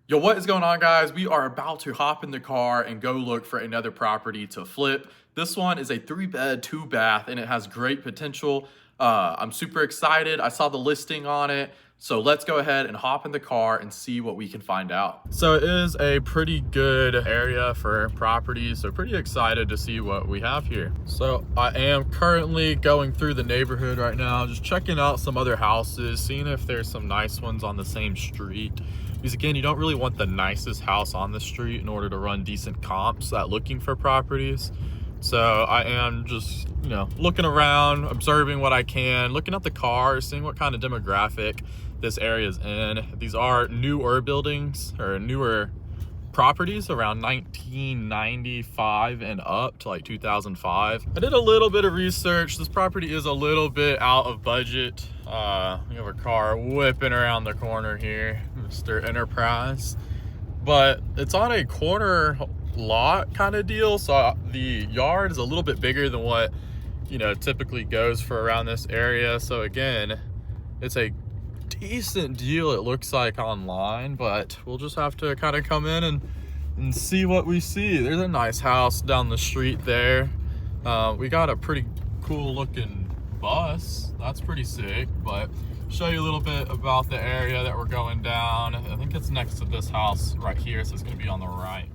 Yo, what is going on, guys? We are about to hop in the car and go look for another property to flip. This one is a 3-bed, 2-bath, and it has great potential. I'm super excited. I saw the listing on it. So let's go ahead and hop in the car and see what we can find out. So it is a pretty good area for properties. So pretty excited to see what we have here. So I am currently going through the neighborhood right now, just checking out some other houses, seeing if there's some nice ones on the same street. Because again, you don't really want the nicest house on the street in order to run decent comps at looking for properties. So I am just, looking around, observing what I can, looking at the cars, seeing what kind of demographic this area is in. These are newer buildings or newer properties around 1995 and up to like 2005. I did a little bit of research. This property is a little bit out of budget. We have a car whipping around the corner here, Mr. Enterprise, but it's on a corner lot kind of deal. So the yard is a little bit bigger than what, typically goes for around this area. So again, it's a decent deal, it looks like online, but we'll just have to kind of come in and see what we see. There's a nice house down the street there. We got a pretty cool looking bus. That's pretty sick, but show you a little bit about the area that we're going down. I think it's next to this house right here, so it's going to be on the right.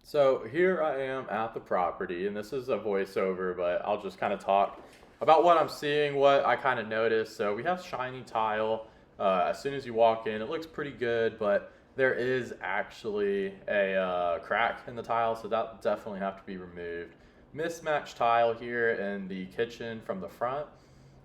So here I am at the property, and this is a voiceover, but I'll just kind of talk about what I'm seeing, what I kind of noticed. So we have shiny tile. As soon as you walk in, it looks pretty good, but there is actually a crack in the tile, so that definitely have to be removed. Mismatched tile here in the kitchen from the front,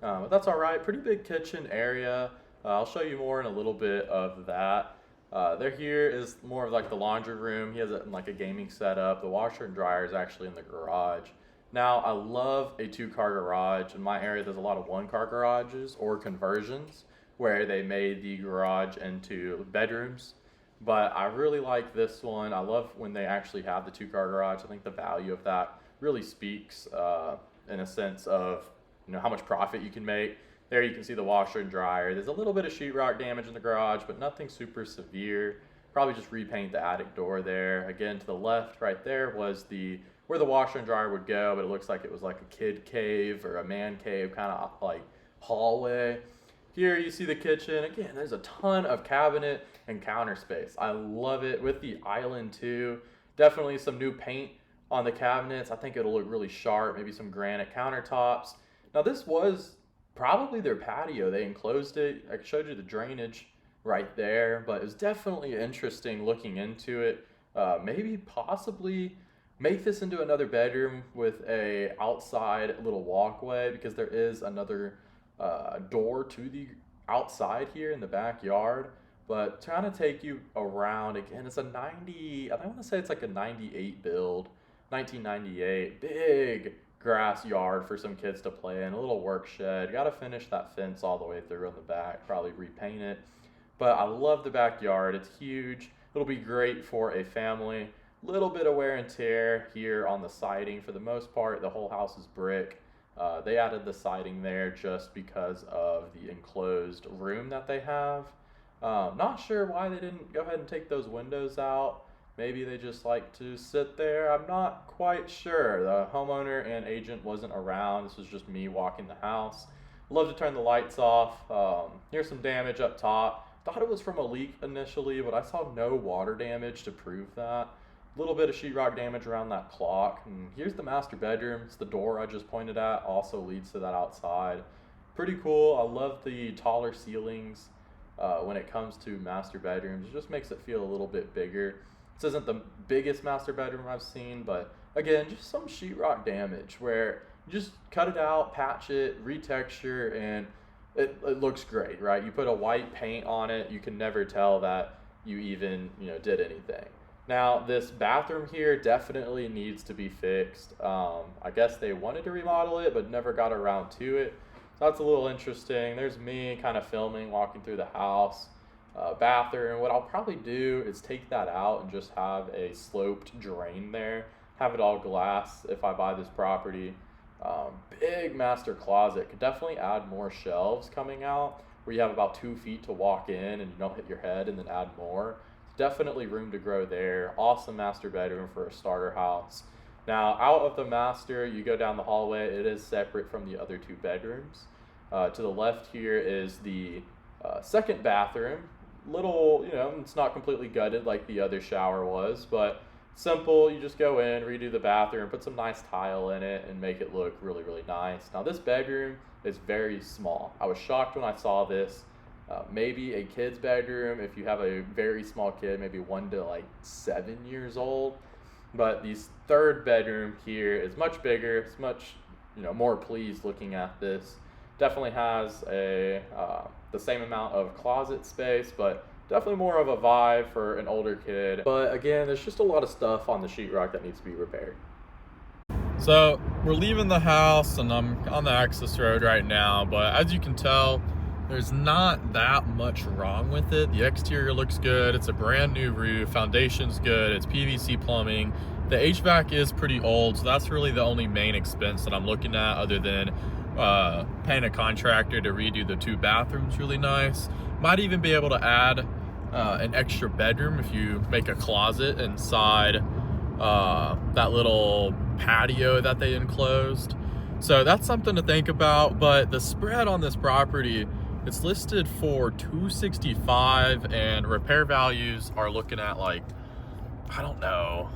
but that's all right. Pretty big kitchen area. I'll show you more in a little bit of that. There here is more of like the laundry room. He has it in like a gaming setup. The washer and dryer is actually in the garage. Now, I love a 2-car garage. In my area, there's a lot of 1-car garages or conversions where they made the garage into bedrooms. But I really like this one. I love when they actually have the 2-car garage. I think the value of that really speaks in a sense of how much profit you can make. There you can see the washer and dryer. There's a little bit of sheetrock damage in the garage, but nothing super severe. Probably just repaint the attic door there. Again, to the left right there was where the washer and dryer would go, but it looks like it was like a kid cave or a man cave kind of like hallway. Here you see the kitchen. Again, there's a ton of cabinet and counter space. I love it with the island too. Definitely some new paint on the cabinets. I think it'll look really sharp. Maybe some granite countertops. Now this was probably their patio. They enclosed it. I showed you the drainage right there, but it's definitely interesting looking into it. Maybe possibly make this into another bedroom with a outside little walkway, because there is another door to the outside here in the backyard. But trying to take you around again, it's a 90, I want to say it's like a 98 build, 1998. Big grass yard for some kids to play in, a little work shed. Got to finish that fence all the way through on the back, probably repaint it. But I love the backyard. It's huge. It'll be great for a family. Little bit of wear and tear here on the siding. For the most part, the whole house is brick. They added the siding there just because of the enclosed room that they have. Not sure why they didn't go ahead and take those windows out. Maybe they just like to sit there. I'm not quite sure. The homeowner and agent wasn't around. This was just me walking the house. Love to turn the lights off. Here's some damage up top. Thought it was from a leak initially, but I saw no water damage to prove that. A little bit of sheetrock damage around that clock. And here's the master bedroom. It's the door I just pointed at. Also leads to that outside. Pretty cool. I love the taller ceilings when it comes to master bedrooms. It just makes it feel a little bit bigger. This isn't the biggest master bedroom I've seen, but again, just some sheetrock damage where you just cut it out, patch it, retexture, and it looks great, right? You put a white paint on it, you can never tell that you even, did anything. Now, this bathroom here definitely needs to be fixed. I guess they wanted to remodel it, but never got around to it. So that's a little interesting. There's me kind of filming, walking through the house. Bathroom. What I'll probably do is take that out and just have a sloped drain there. Have it all glass if I buy this property. Big master closet. Could definitely add more shelves coming out where you have about 2 feet to walk in and you don't hit your head, and then add more. definitely room to grow there. Awesome master bedroom for a starter house. Now, out of the master, you go down the hallway. It is separate from the other 2 bedrooms. To the left here is the second bathroom. Little, you know, it's not completely gutted like the other shower was, but simple. You just go in, redo the bathroom, put some nice tile in it, and make it look really, really nice. Now, this bedroom is very small. I was shocked when I saw this. Maybe a kid's bedroom if you have a very small kid, maybe 1 to like 7 years old. But the third bedroom here is much bigger. It's much, you know, more pleased looking at this. Definitely has a the same amount of closet space, but definitely more of a vibe for an older kid. But again, there's just a lot of stuff on the sheetrock that needs to be repaired. So we're leaving the house and I'm on the access road right now, but as you can tell, there's not that much wrong with it. The exterior looks good. It's a brand new roof. Foundation's good. It's PVC plumbing. The HVAC is pretty old, so that's really the only main expense that I'm looking at, other than paying a contractor to redo the 2 bathrooms really nice. Might even be able to add an extra bedroom if you make a closet inside that little patio that they enclosed. So that's something to think about. But the spread on this property, it's listed for $265, and repair values are looking at like, I don't know,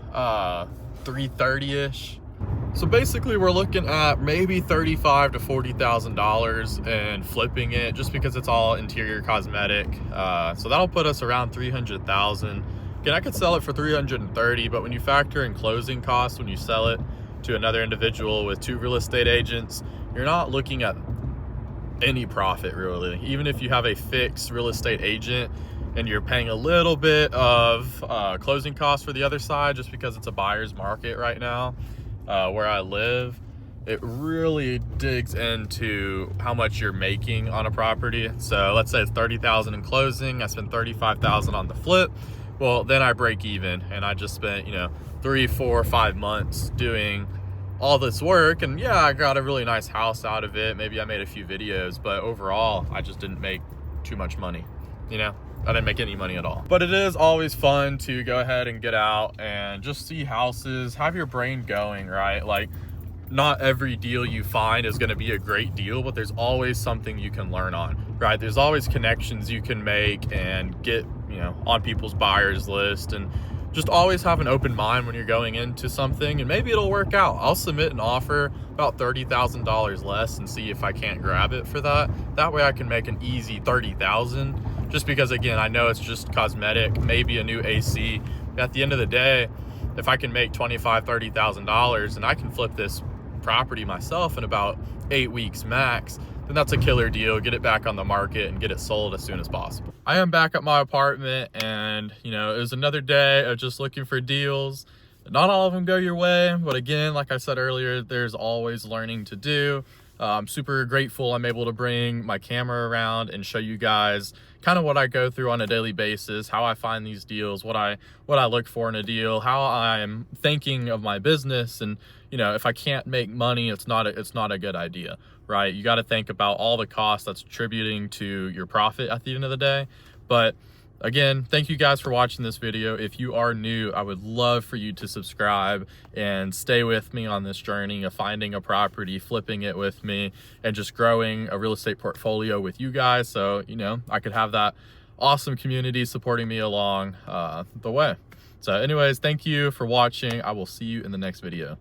$330-ish. So basically we're looking at maybe $35,000 to $40,000 and flipping it, just because it's all interior cosmetic. So that'll put us around $300,000. Again, I could sell it for $330,000, but when you factor in closing costs, when you sell it to another individual with 2 real estate agents, you're not looking at any profit really. Even if you have a fixed real estate agent and you're paying a little bit of closing costs for the other side, just because it's a buyer's market right now where I live, it really digs into how much you're making on a property. So let's say it's $30,000 in closing, I spend $35,000 on the flip. Well, then I break even, and I just spent, you know, 3, 4, 5 months doing all this work. And yeah, I got a really nice house out of it. Maybe I made a few videos, but overall, I just didn't make too much money. You know, I didn't make any money at all. But it is always fun to go ahead and get out and just see houses, have your brain going, right? Like, not every deal you find is going to be a great deal, but there's always something you can learn on, right? There's always connections you can make and get, you know, on people's buyers list. And just always have an open mind when you're going into something, and maybe it'll work out. I'll submit an offer about $30,000 less and see if I can't grab it for that. That way I can make an easy $30,000, just because, again, I know it's just cosmetic, maybe a new AC. At the end of the day, if I can make $25,000, $30,000 and I can flip this property myself in about 8 weeks max, then that's a killer deal. Get it back on the market and get it sold as soon as possible. I am back at my apartment, and you know, it was another day of just looking for deals. Not all of them go your way, but again, like I said earlier, there's always learning to do. I'm super grateful I'm able to bring my camera around and show you guys kind of what I go through on a daily basis, how I find these deals, what I look for in a deal, how I'm thinking of my business. And you know, if I can't make money, it's not a good idea, right? You got to think about all the costs that's attributing to your profit at the end of the day. But again, thank you guys for watching this video. If you are new, I would love for you to subscribe and stay with me on this journey of finding a property, flipping it with me, and just growing a real estate portfolio with you guys. So, you know, I could have that awesome community supporting me along the way. So anyways, thank you for watching. I will see you in the next video.